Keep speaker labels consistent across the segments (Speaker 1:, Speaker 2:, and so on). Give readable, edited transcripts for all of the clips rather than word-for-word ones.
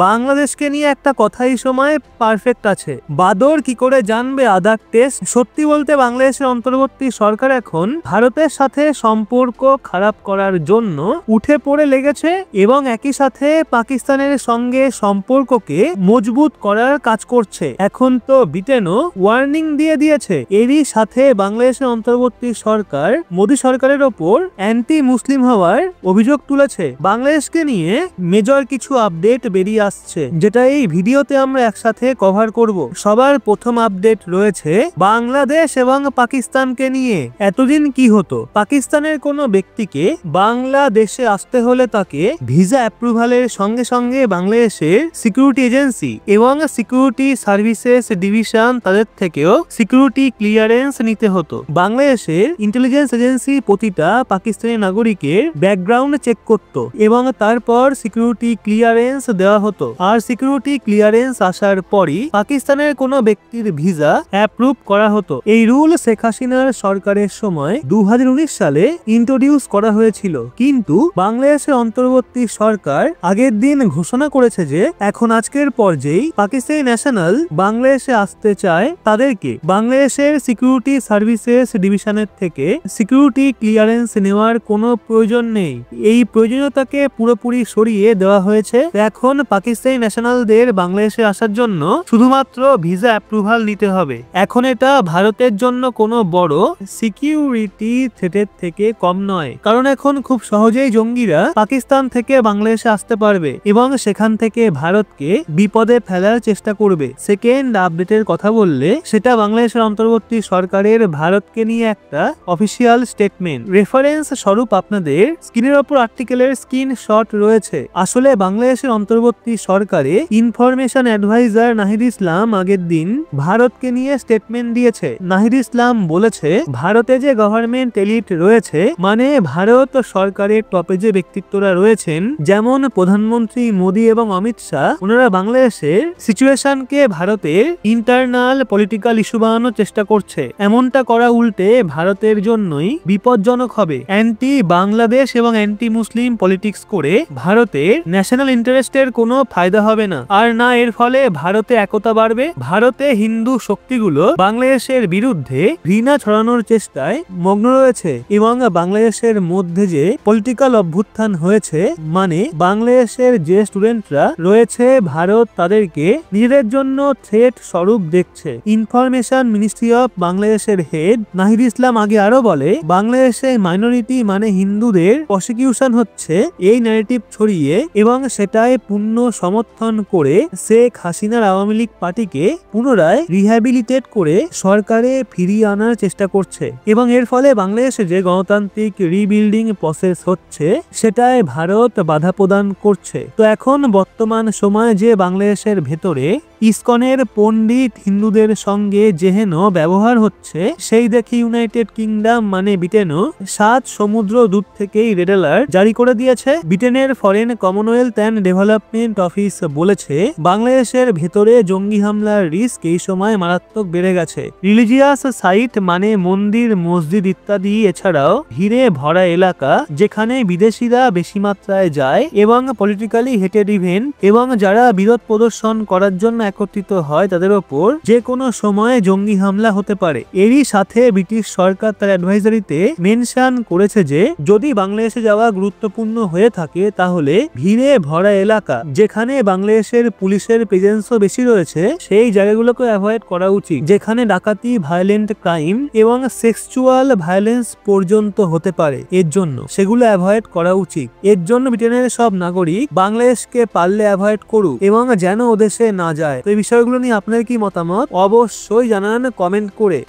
Speaker 1: বাংলাদেশকে নিয়ে একটা কথাই সময় পারফেক্ট আছে, বাদর কি করে জানবে আদার টেস্ট। সত্যি বলতে বাংলাদেশের অন্তর্বর্তী সরকার এখন ভারতের সাথে সম্পর্ক খারাপ করার জন্য উঠে পড়ে লেগেছে এবং একই সাথে পাকিস্তানের সঙ্গে সম্পর্ককে মজবুত করার কাজ করছে। এখন তো ব্রিটেনও ওয়ার্নিং দিয়ে দিয়েছে। এরই সাথে বাংলাদেশের অন্তর্বর্তী সরকার মোদী সরকারের ওপর অ্যান্টি মুসলিম হওয়ার অভিযোগ তুলেছে। বাংলাদেশকে নিয়ে মেজর কিছু আপডেট বেরিয়ে আসছে, যেটা এই ভিডিওতে আমরা একসাথে কভার করব। সবার প্রথম আপডেট রয়েছে বাংলাদেশ এবং পাকিস্তানকে নিয়ে। এতদিন কি হতো, পাকিস্তানের কোনো ব্যক্তিকে বাংলাদেশে আসতে হলে তাকে ভিসা অ্যাপ্রুভালের সঙ্গে সঙ্গে বাংলাদেশের সিকিউরিটি এজেন্সি এবং সিকিউরিটি সার্ভিসেস ডিভিশন তাদের থেকেও সিকিউরিটি ক্লিয়ারেন্স নিতে হতো। বাংলাদেশের ইন্টেলিজেন্স এজেন্সি প্রতিটা পাকিস্তানি নাগরিকের ব্যাকগ্রাউন্ড চেক করত এবং তারপর সিকিউরিটি ক্লিয়ারেন্স দেওয়া হতো। আর সিকিউরিটি ক্লিয়ারেন্স আসার পরই পাকিস্তানের কোনো ব্যক্তির ভিসা অ্যাপ্রুভ করা হতো। এই রুল শেখ হাসিনার সরকারের সময় 2019 সালে ইন্ট্রোডিউস করা হয়েছিল, কিন্তু বাংলাদেশের অন্তর্বর্তী সরকার আগের দিন ঘোষণা করেছে যে এখন আজকের পর যেই পাকিস্তানি ন্যাশনাল বাংলাদেশে আসতে চায় তাদেরকে বাংলাদেশের সিকিউরিটি সার্ভিসেস ডিভিশনের থেকে সিকিউরিটি ক্লিয়ারেন্স নেওয়ার কোনো প্রয়োজন নেই। এই প্রয়োজনীয়তাকে পুরোপুরি সরিয়ে দেওয়া হয়েছে। এখন পাকিস্তানি ন্যাশনালদের বাংলাদেশে আসার জন্য শুধুমাত্র ভিসা অ্যাপ্রুভাল নিতে হবে। এখন এটা ভারতের জন্য কোনো বড় সিকিউরিটি থ্রেটের থেকে কম নয়, কারণ এখন খুব সহজেই জঙ্গিরা পাকিস্তান থেকে বাংলাদেশে আসতে পারবে এবং সেখান থেকে ভারতকে বিপদে ফেলার চেষ্টা করবে। সেকেন্ড আপডেটের কথা বললে সেটা বাংলাদেশের অন্তর্বর্তী সরকারের ভারতকে নিয়ে একটা অফিসিয়াল স্টেটমেন্ট। রেফারেন্স স্বরূপ আপনাদের স্ক্রিনের ওপর আর্টিকেলের স্ক্রিনশট রয়েছে। আসলে বাংলাদেশের অন্তর্বর্তী সরকারে ইনফরমেশন অ্যাডভাইজার নাহিদ ইসলাম আগের দিন ভারতকে নিয়ে স্টেটমেন্ট দিয়েছে। নাহিদ ইসলাম বলেছে ভারতে যে গভর্নমেন্ট এলিট রয়েছে, মানে ভারত সরকারের টপে যে ব্যক্তিত্বরা রয়েছেন যেমন প্রধানমন্ত্রী মোদী এবং অমিত শাহ, ওনারা বাংলাদেশের সিচুয়েশনকে ভারতের ইন্টারনাল পলিটিক্যাল ইস্যু বানানোর চেষ্টা করছে। এমনটা করা উল্টে ভারতের জন্যই বিপজ্জনক হবে। অ্যান্টি বাংলাদেশ এবং অ্যান্টি মুসলিম পলিটিক্স করে ভারতের ন্যাশনাল ইন্টারেস্টের কোনো ফায়দা হবে না, আর না এর ফলে ভারতে একতা বাড়বে। ভারতে হিন্দু শক্তিগুলো বাংলাদেশের বিরুদ্ধে ঘৃণা ছড়ানোর চেষ্টায় মগ্ন রয়েছে এবং বাংলাদেশের মধ্যে যে পলিটিক্যাল অভ্যুত্থান হয়েছে, মানে বাংলাদেশের যে স্টুডেন্টরা রয়েছে ভারত তাদেরকে নিজেদের জন্য থ্রেট স্বরূপ দেখছে। ইনফরমেশন মিনিস্ট্রি অফ বাংলাদেশের হেড নাহিদ ইসলাম আগে আরো বলে বাংলাদেশে মাইনরিটি মানে হিন্দুদের প্রসিকিউশন হচ্ছে এই ন্যারেটিভ ছড়িয়ে এবং সেটাই পূর্ণ সমর্থন করে শেখ হাসিনার আওয়ামী লীগ পার্টিকে পুনরায় রিহ্যাবিলিটেট করে সরকারে ফিরিয়ে আনার চেষ্টা করছে এবং এর ফলে বাংলাদেশে যে গণতান্ত্রিক রিবিল্ডিং প্রসেস হচ্ছে সেটাই ভারত বাধা প্রদান করছে। তো এখন বর্তমান সময়ে যে বাংলাদেশের ভেতরে ইসকনের পণ্ডিত হিন্দুদের সঙ্গে যেহেন ব্যবহার হচ্ছে, সেই দেখে ইউনাইটেড কিংডম মানে ব্রিটেনও 7 সমুদ্র দূর থেকেই রেড অ্যালার্ট জারি করে দিয়েছে। ব্রিটেনের foreign Commonwealth and development office বলেছে বাংলাদেশের ভেতরে জঙ্গি হামলার রিস্ক এই সময় মারাত্মক বেড়ে গেছে। রিলিজিয়াস সাইট মানে মন্দির মসজিদ ইত্যাদি এছাড়াও ভিড়ে ভরা এলাকা যেখানে বিদেশিরা বেশি মাত্রায় যায় এবং পলিটিক্যালি হেটেড ইভেন্ট এবং যারা বিরোধ প্রদর্শন করার জন্য একত্রিত হয় তাদের ওপর যে কোনো সময় জঙ্গি হামলা হতে পারে। এরই সাথে ব্রিটিশ সরকার তার অ্যাডভাইজারিতে মেনশন করেছে যে যদি বাংলাদেশে যাওয়া গুরুত্বপূর্ণ হয়ে থাকে তাহলে ভিড়ে ভরা এলাকা যেখানে বাংলাদেশের পুলিশের প্রেজেন্সও বেশি রয়েছে সেই জায়গাগুলোকে অ্যাভয়েড করা উচিত, যেখানে ডাকাতি, ভায়োলেন্ট ক্রাইম এবং সেক্সুয়াল ভায়োলেন্স পর্যন্ত হতে পারে। এর জন্য সেগুলো অ্যাভয়েড করা উচিত। এর জন্য ব্রিটেনের সব নাগরিক বাংলাদেশকে পারলে অ্যাভয়েড করুক এবং যেন ওদেশে না যায়। তো এই বিষয়গুলো নিয়ে আপনার কি মতামত অবশ্যই জানান কমেন্ট করে।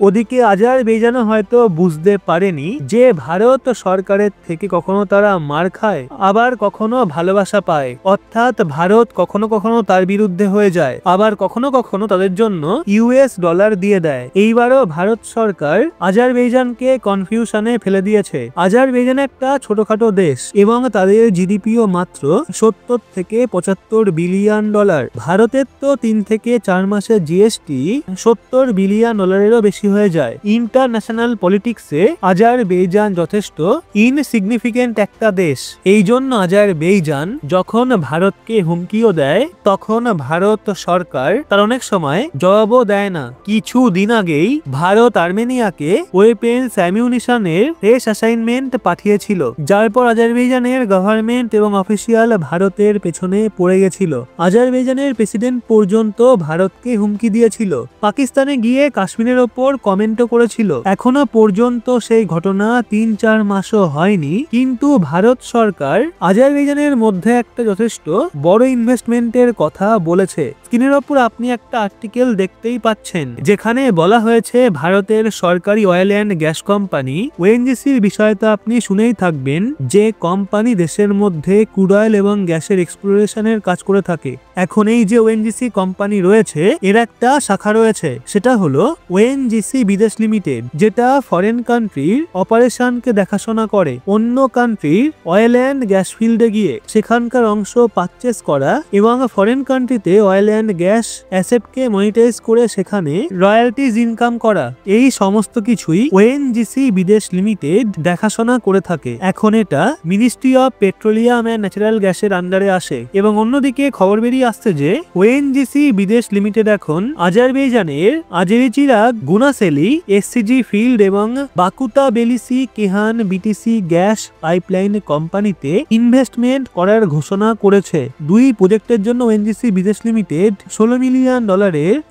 Speaker 1: ওদিকে আজারবাইজান হয়তো বুঝতে পারেনি যে ভারত সরকারের থেকে কখনো তারা মার খায় আবার কখনো ভালোবাসা পায়, অর্থাৎ ভারত কখনো কখনো তার বিরুদ্ধে হয়ে যায় আবার কখনো কখনো তাদের জন্য ইউএস ডলার দিয়ে দেয়। এইবারও ভারত সরকার আজারবাইজানকে কনফিউশনে ফেলে দিয়েছে। আজারবাইজান একটা ছোটখাটো দেশ এবং তাদের জিডিপিও মাত্র 70 থেকে 75 বিলিয়ন ডলার। ভারতের তো 3 থেকে 4 মাসের জিএসটি 70 বিলিয়ন ডলারেরও বেশি হয়ে যায়। ইন্টারন্যাশনাল পলিটিক্সে আজারবেইজান যথেষ্ট ইনসিগনিফিকেন্ট একটা দেশ। এই জন্য আজারবেইজান যখন ভারতকে হুমকিও দেয় তখন ভারত সরকার তার অনেক সময় জবাবও দেয় না। কিছু দিন আগেই ভারত আর্মেনিয়াকে ওয়েপেন্স অ্যামিউনিশনের ফ্রেশ অ্যাসাইনমেন্ট পাঠিয়েছিল, যার পর আজারবেইজানের গভর্নমেন্ট এবং অফিসিয়াল ভারতের পেছনে পড়ে গেছিল। আজারবেইজানের প্রেসিডেন্ট পর্যন্ত ভারতকে হুমকি দিয়েছিল। পাকিস্তানে গিয়ে কাশ্মীরের ওপর কমেন্টও করেছিল। এখনো পর্যন্ত সেই ঘটনা 3-4 মাসও হয়নি, কিন্তু ভারত সরকার আজারবেইজানের মধ্যে একটা যথেষ্ট বড় ইনভেস্টমেন্টের কথা বলেছে। স্ক্রিনের ওপর আপনি একটা আর্টিকেল দেখতেই পাচ্ছেন, যেখানে বলা হয়েছে ভারতের সরকারি অয়েল অ্যান্ড গ্যাস কোম্পানি ওএনজিসির বিষয়ে তো আপনি শুনেই থাকবেন, যে কোম্পানি দেশের মধ্যে ক্রুড অয়েল এবং গ্যাসের এক্সপ্লোরেশনের কাজ করে থাকে। এখন এই যে ওএনজিসি কোম্পানি রয়েছে, এর একটা শাখা রয়েছে, সেটা হলো ওএনজিসি বিদেশ লিমিটেড, যেটা ফরেন কান্ট্রির অপারেশনকে দেখাশোনা করে। অন্য কান্ট্রির অয়েল অ্যান্ড গ্যাস ফিল্ডে গিয়ে সেখানকার অংশ পারচেস করা এবং ফরেন কান্ট্রিতে অয়েল অ্যান্ড গ্যাস অ্যাসেটকে মনিটাইজ করে সেখানে রয়্যালটিজ ইনকাম করা, এই সমস্ত কিছুই ওএনজিসি বিদেশ লিমিটেড দেখাশোনা করে থাকে। এখন এটা ministry of petroleum and natural গ্যাসের আন্ডারে আসে। এবং অন্যদিকে খবর বেরিয়ে আসছে যে ওএনজিসি বিদেশ লিমিটেড এখন আজারবেইজানের আজেরিচিরাগ গুনাসেলি এসসিজি ফিল্ড এবং বাকুতা বেলিসি কেহান বিটিসি গ্যাস পাইপলাইন কোম্পানিতে ইনভেস্টমেন্ট করার ঘোষণা করেছে। দুই প্রজেক্টের জন্য ওএনজিসি বিদেশ লিমিটেড $16 মিলিয়ন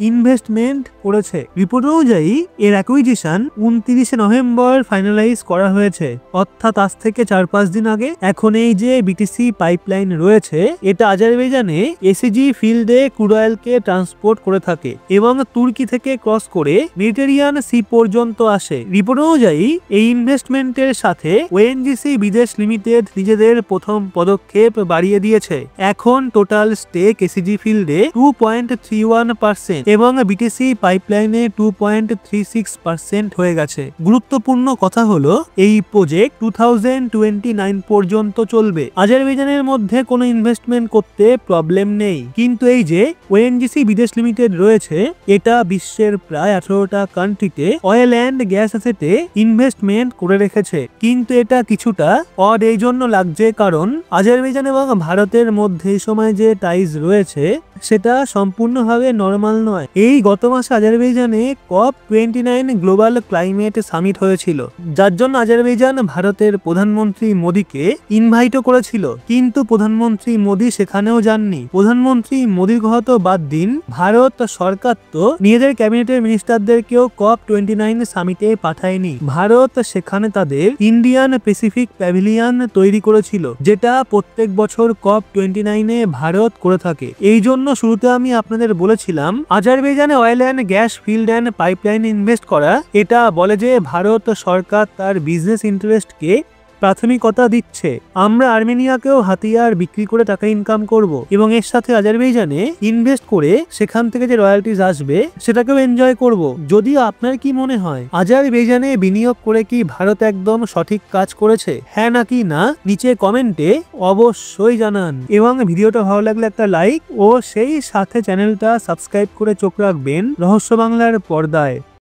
Speaker 1: ইনভেস্টমেন্ট করেছে। রিপোর্ট অনুযায়ী এর অ্যাকুইজিশন 29 নভেম্বর ফাইনালাইজ করা হয়েছে, অর্থাৎ আজ থেকে 4-5 দিন আগে। এখন এই যে বিটিসি পাইপলাইন রয়েছে, এটা আজারবেইজানে এসিজি ফিল্ডে ক্রুড অয়েলকে ট্রান্সপোর্ট করে থাকে এবং তুর্কি থেকে ক্রস করে মেডিটেরিয়ান সি পর্যন্ত আসে। রিপোর্ট অনুযায়ী এই ইনভেস্টমেন্টের সাথে ওএনজিসি বিদেশ লিমিটেড নিজেদের প্রথম পদক্ষেপ বাড়িয়ে দিয়েছে। এখন টোটাল স্টেক এসিজি ফিল্ডে 2.31% এবং বিটিসি পাইপলাইনে 2.36% হয়ে গেছে। গুরুত্বপূর্ণ কথা হলো এই প্রজেক্ট 2029 পর্যন্ত চলবে। আজারবেইজানের মধ্যে কোনো ইনভেস্টমেন্ট করতে প্রবলেম নেই, কিন্তু এই যে ওএনজিসি বিদেশ লিমিটেড রয়েছে, এটা বিশ্বের প্রায় 18টা কান্ট্রিতে অয়েল অ্যান্ড গ্যাস অ্যাসেটে ইনভেস্টমেন্ট করে রেখেছে। কিন্তু এটা কিছুটা অড এই জন্য লাগছে, কারণ আজারবেইজান এবং ভারতের মধ্যে এই সময় যে টাইজ রয়েছে সেটা সম্পূর্ণভাবে নরমাল নয়। এই গত মাসে আজারবেইজানে COP29 গ্লোবাল ক্লাইমেট সামিট হয়েছিল, যার জন্য আজারবেইজান ভারতের প্রধানমন্ত্রী মোদীকে ইনভাইটও করেছিল, কিন্তু প্রধানমন্ত্রী মোদী সেখানেও যাননি। প্রধানমন্ত্রী মোদীর কথা তো বাদ দিন, ভারত সরকার তো নিজেদের ক্যাবিনেটের মিনিস্টারদেরকেও COP29 সামিটে পাঠায়নি। ভারত সেখানে তাদের ইন্ডিয়ান প্যাসিফিক প্যাভিলিয়ন তৈরি করেছিল, যেটা প্রত্যেক বছর COP29 ভারত করে থাকে। এই জন্য শুরুতে আমি আপনাদের বলেছিলাম আজারবেইজানে oil and gas field and pipeline invest করা, এটা বলে যে ভারত সরকার তার বিজনেস ইন্টারেস্টকে প্রাথমিকতা দিচ্ছে। আমরা আর্মেনিয়াকেও হাতিয়ার বিক্রি করে টাকা ইনকাম করব এবং এর সাথে আজারবেইজানে ইনভেস্ট করে সেখান থেকে যে রয়্যালটিজ আসবে সেটাকেও এনজয় করব। যদিও আপনার কি মনে হয়, আজারবেইজানে বিনিয়োগ করে কি ভারত একদম সঠিক কাজ করেছে? হ্যাঁ নাকি না নিচে কমেন্টে অবশ্যই জানান এবং ভিডিওটা ভালো লাগলে একটা লাইক ও সেই সাথে চ্যানেলটা সাবস্ক্রাইব করে চোখ রাখবেন রহস্য বাংলার পর্দায়।